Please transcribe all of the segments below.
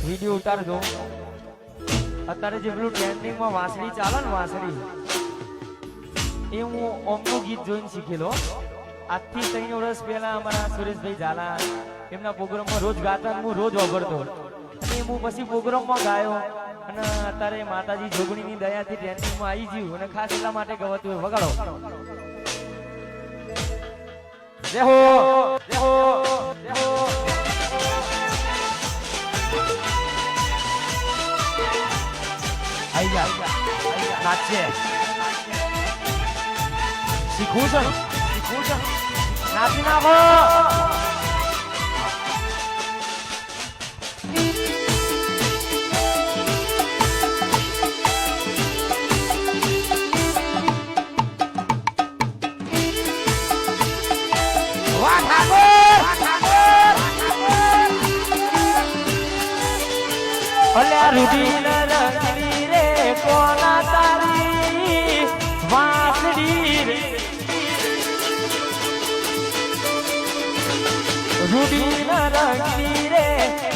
Video ઉતારજો. અત્યારે જે પેલું ટ્રેન્ડિંગમાં વાંસળી ચાલે ને વાંસળી એ હું ઓમનું ગીત જોઈને શીખેલો. આજથી 3 વર્ષ પહેલા અમારા સુરેશભાઈ ઝાલા એમના પ્રોગ્રામમાં રોજ ગાતા હું રોજ વાપરતો અને હું પછી પ્રોગ્રામમાં ગાયો અને અત્યારે માતાજી જોગણીની દયાથી ટ્રેન્ડિંગમાં આવી ગયું અને ખાસ એટલા માટે ગવાતું હોય. વગાડો. જય હો જય હો જય હો. આઈ જા નાચે શીખવું છે નાચી નાખો. રૂઢી રંગની રે કોના તારી વાંસળી રે. રૂઢી રંગની રે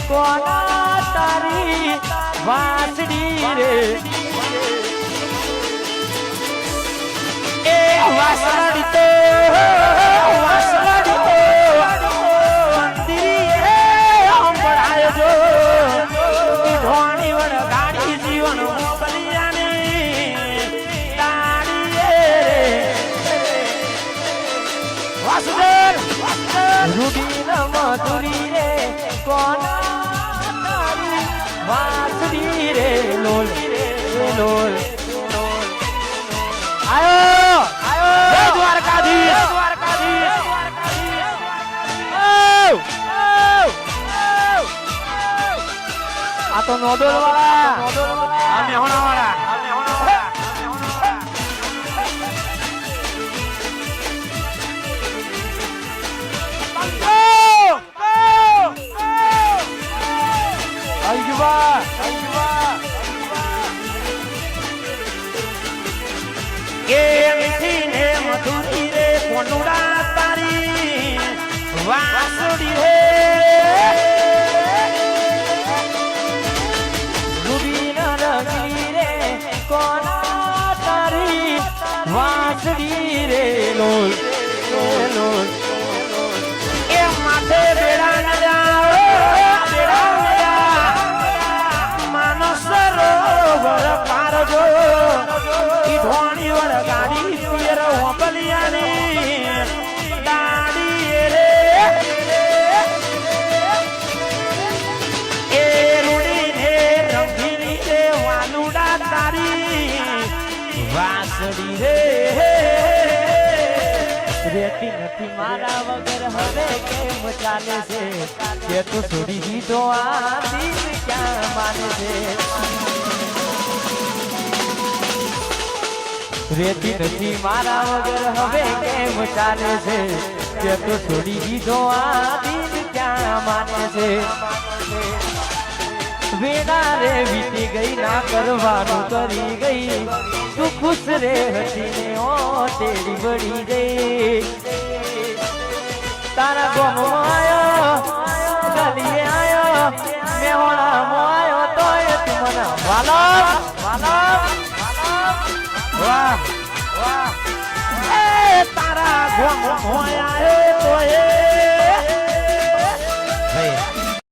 કોના તારી વાંસળી રે. એ વાંસળી તો વાંસળી તો મંદિરે સંભળાય જો. ધોણી વડ ગાડી જીવન મોકલિયાની તાળી વાસુદેવ રૂડી ન મધુરી રે કોના તારી વાસડી રે લોલ રે લોલ. આયો આયો દ્વારકાધીશ દ્વારકાધીશ. આ તો નોડોલ વાળા આ મેહોણા વાળા એ મીઠી ને મધુરી રે કોનુડા તારી વાસુડી રે. કોના તારી વાંસળી રે લોલ લોલ. એ માથે બેડા નજા માનો સરોવર પારજો. ઈ ધોણી વડ ગાડી પિયર હોપલિયાની દાડી રે. એ રૂડી ને રંગીની રે વાલુડા તારી વાંસળી રે. રેતી નથી મારા વગર હવે કેમ ચાલે છે. તે તો છોડી દીધો આ દિલ ક્યાં માને છે. રેતી નથી મારા વગર હવે કેમ ચાલે છે. તે તો છોડી દીધો આ દિલ ક્યાં માને છે. વેડા રે વીતી ગઈ ના કરવાનું કરી ગઈ. તું ખુશ રે હતી ને ઓ તેરી બળી ગઈ. તારા ગોમમાં આયો ગલીએ આયો મેહોણામાં આયો તોય તું મને વાલો વાલો વાહ વાહ. એ તારા ગોમમાં આયો તોય